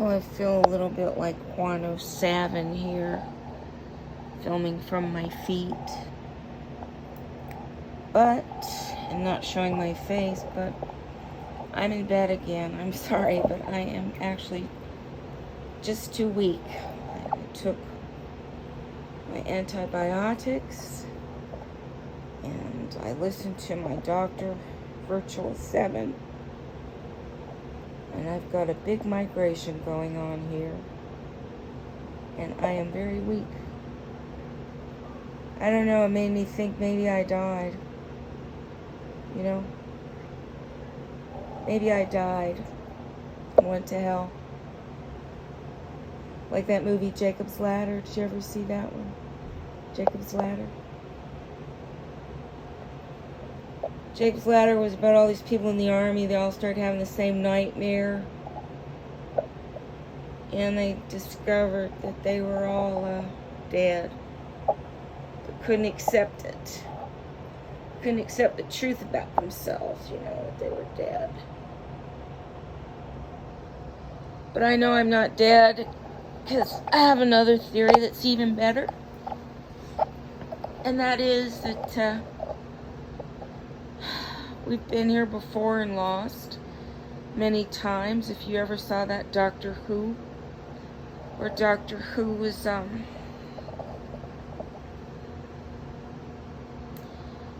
Well, I feel a little bit like Quano Savin here, filming from my feet. And not showing my face, but I'm in bed again. I'm sorry, but I am actually just too weak. I took my antibiotics, and I listened to my doctor, Virtual 7, and I've got a big migration going on here, and I am very weak. I don't know, it made me think maybe I died. You know? Maybe I died and went to hell. Like that movie, Jacob's Ladder. Did you ever see that one? Jacob's Ladder? Jacob's Ladder was about all these people in the army. They all started having the same nightmare. And they discovered that they were all dead. But couldn't accept it. Couldn't accept the truth about themselves, that they were dead. But I know I'm not dead, because I have another theory that's even better. And that is that we've been here before and lost many times. If you ever saw that Doctor Who, where Doctor Who was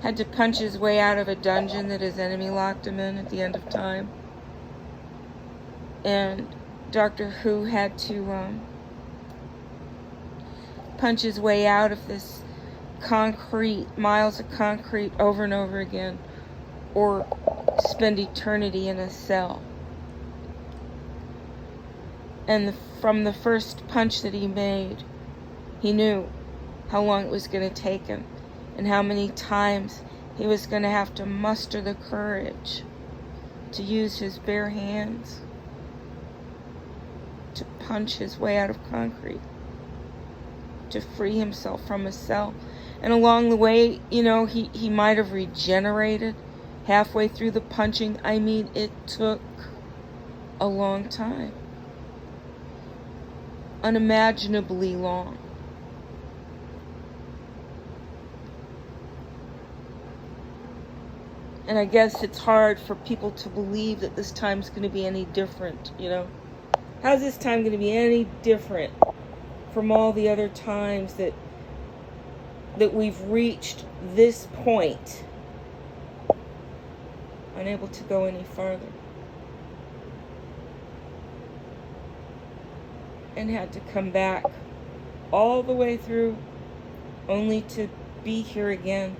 had to punch his way out of a dungeon that his enemy locked him in at the end of time. And Doctor Who had to punch his way out of this concrete, miles of concrete over and over again, or spend eternity in a cell. And from the first punch that he made, he knew how long it was going to take him, and how many times he was going to have to muster the courage to use his bare hands to punch his way out of concrete, to free himself from a cell. And along the way, he might have regenerated halfway through the punching. I mean, it took a long time. Unimaginably long. And I guess it's hard for people to believe that this time's going to be any different, How's this time going to be any different from all the other times that we've reached this point, unable to go any farther, and had to come back all the way through only to be here again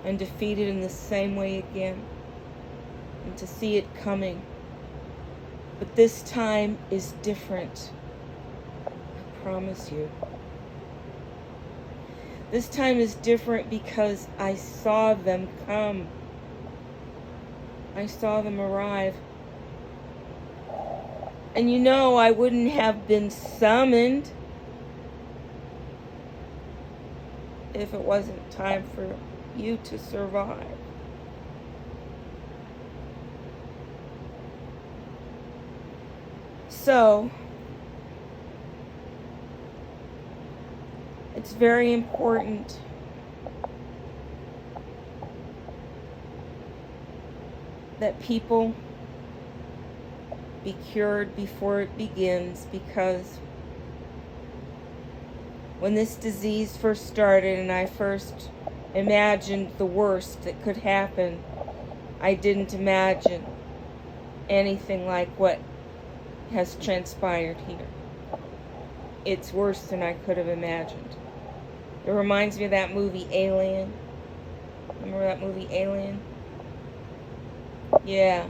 and defeated in the same way again, and to see it coming. But this time is different. I promise you. This time is different because I saw them come. I saw them arrive. And I wouldn't have been summoned if it wasn't time for you to survive. So, it's very important that people be cured before it begins, because when this disease first started and I first imagined the worst that could happen, I didn't imagine anything like what has transpired here. It's worse than I could have imagined. It reminds me of that movie Alien. Remember that movie Alien? Yeah.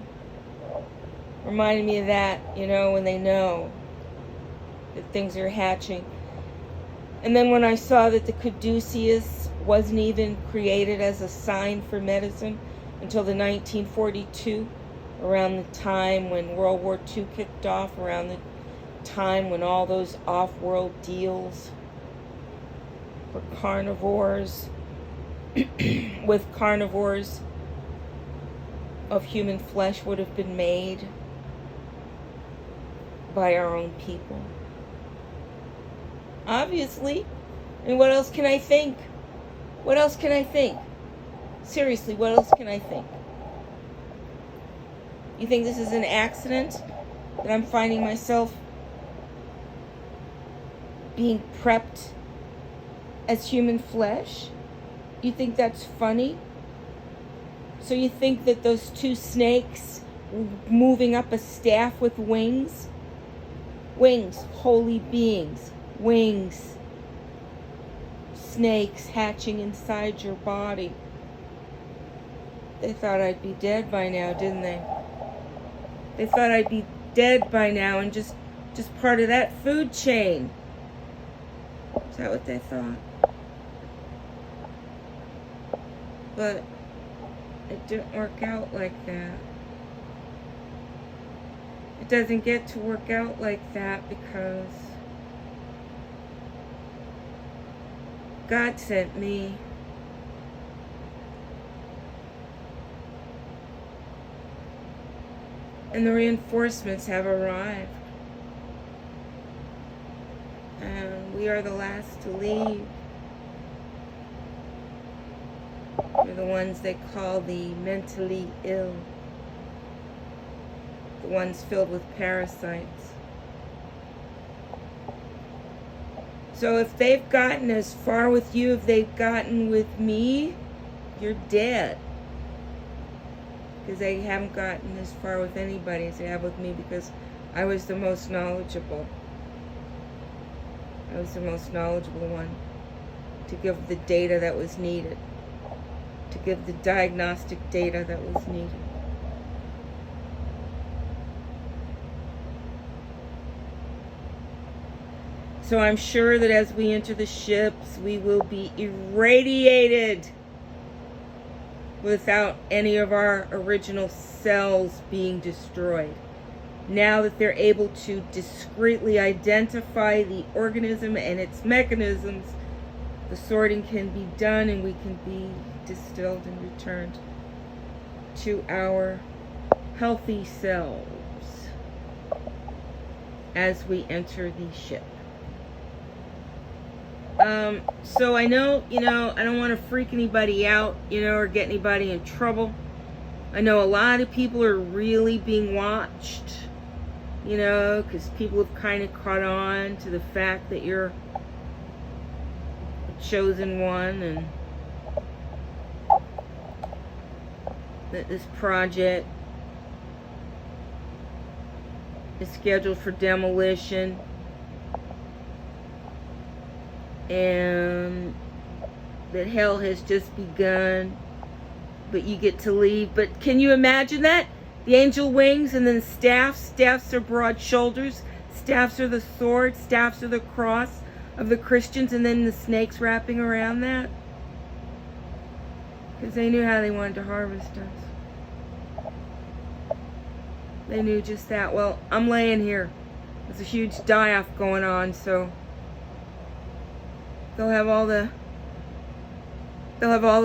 Reminded me of that, when they know that things are hatching. And then when I saw that the caduceus wasn't even created as a sign for medicine until the 1942, around the time when World War II kicked off, around the time when all those off-world deals for carnivores, with carnivores of human flesh would have been made. by our own people. Obviously. And what else can I think? What else can I think? Seriously, what else can I think? You think this is an accident? That I'm finding myself being prepped as human flesh? You think that's funny? So you think that those two snakes moving up a staff with wings? Wings, holy beings, wings. Snakes hatching inside your body. They thought I'd be dead by now, didn't they? They thought I'd be dead by now and just part of that food chain. Is that what they thought? But it didn't work out like that. It doesn't get to work out like that because God sent me. And the reinforcements have arrived. And we are the last to leave. We're the ones they call the mentally ill. The ones filled with parasites. So if they've gotten as far with you as they've gotten with me, you're dead. Because they haven't gotten as far with anybody as they have with me, because I was the most knowledgeable. I was the most knowledgeable one to give the data that was needed, to give the diagnostic data that was needed. So I'm sure that as we enter the ships, we will be irradiated without any of our original cells being destroyed. Now that they're able to discreetly identify the organism and its mechanisms, the sorting can be done and we can be distilled and returned to our healthy selves as we enter the ship. So I know, I don't want to freak anybody out, or get anybody in trouble. I know a lot of people are really being watched, because people have kind of caught on to the fact that you're a chosen one and that this project is scheduled for demolition. And that hell has just begun, but you get to leave. But can you imagine that? The angel wings and then staffs. Staffs are broad shoulders. Staffs are the sword. Staffs are the cross of the Christians. And then the snakes wrapping around that. Because they knew how they wanted to harvest us. They knew just that. Well, I'm laying here. There's a huge die-off going on, so they'll have all the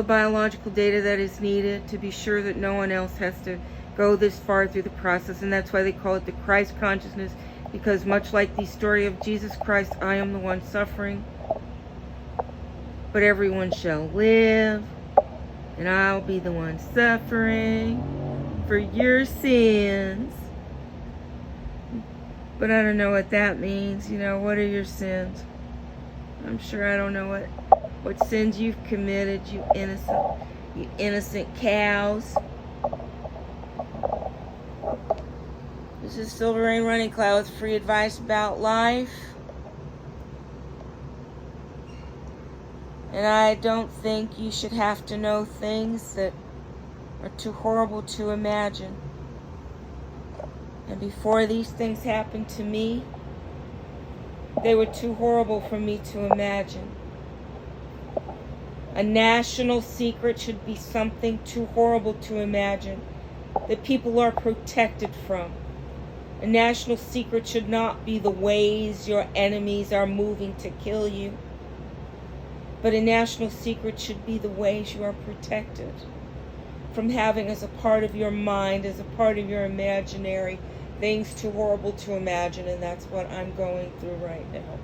biological data that is needed to be sure that no one else has to go this far through the process. And that's why they call it the Christ consciousness, because much like the story of Jesus Christ, I am the one suffering, but everyone shall live, and I'll be the one suffering for your sins. But I don't know what that means. What are your sins? I'm sure I don't know what sins you've committed, you innocent cows. This is Silver Rain Running Cloud with free advice about life. And I don't think you should have to know things that are too horrible to imagine. And before these things happened to me, they were too horrible for me to imagine. A national secret should be something too horrible to imagine that people are protected from. A national secret should not be the ways your enemies are moving to kill you. But a national secret should be the ways you are protected from having as a part of your mind, as a part of your imaginary, things too horrible to imagine, and that's what I'm going through right now.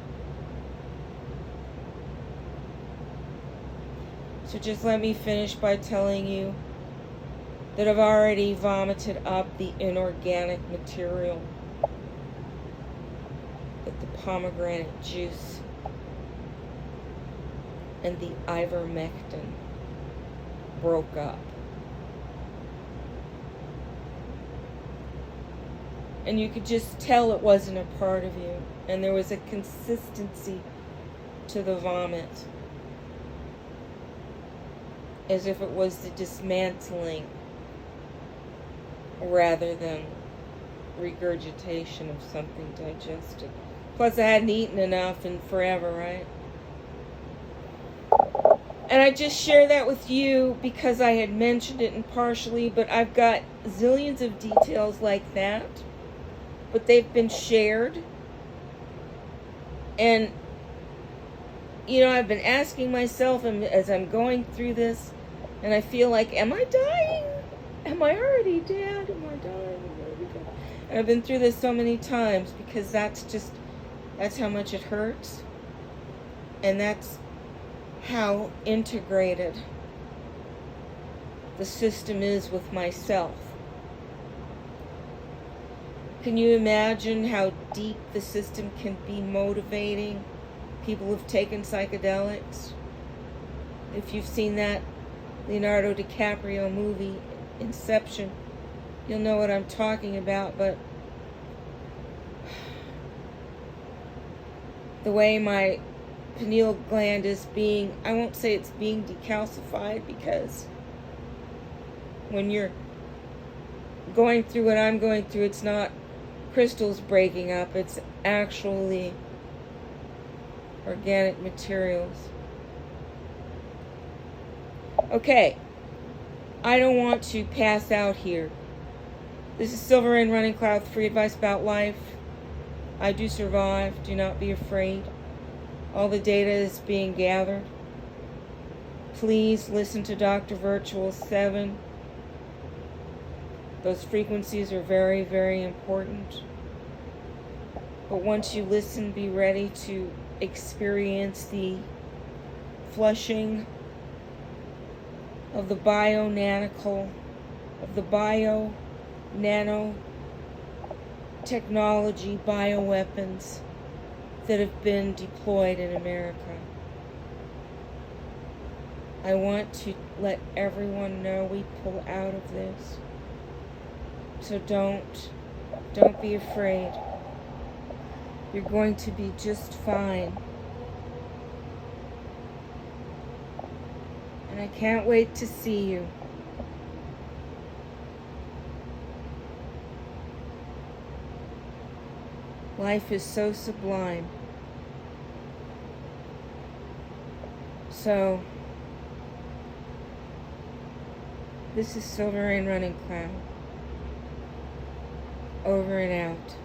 So just let me finish by telling you that I've already vomited up the inorganic material that the pomegranate juice and the ivermectin broke up. And you could just tell it wasn't a part of you. And there was a consistency to the vomit, as if it was the dismantling rather than regurgitation of something digested. Plus, I hadn't eaten enough in forever, right? And I just share that with you because I had mentioned it impartially, but I've got zillions of details like that. But they've been shared. And, you know, I've been asking myself as I'm going through this, and I feel like, am I dying? Am I already dead? Am I dying? Am I already dead? And I've been through this so many times because that's how much it hurts. And that's how integrated the system is with myself. Can you imagine how deep the system can be motivating? People who've taken psychedelics. If you've seen that Leonardo DiCaprio movie, Inception, you'll know what I'm talking about. But the way my pineal gland is being, I won't say it's being decalcified, because when you're going through what I'm going through, it's not crystals breaking up, it's actually organic materials. Okay, I don't want to pass out here. This is Silver Rain Running Cloud, free advice about life. I do survive, do not be afraid. All the data is being gathered. Please listen to Dr. Virtual 7. Those frequencies are very, very important. But once you listen, be ready to experience the flushing of the bio-nano technology, bioweapons that have been deployed in America. I want to let everyone know we pull out of this. So don't be afraid. You're going to be just fine. And I can't wait to see you. Life is so sublime. So, this is Silver Rain Running Cloud. Over and out.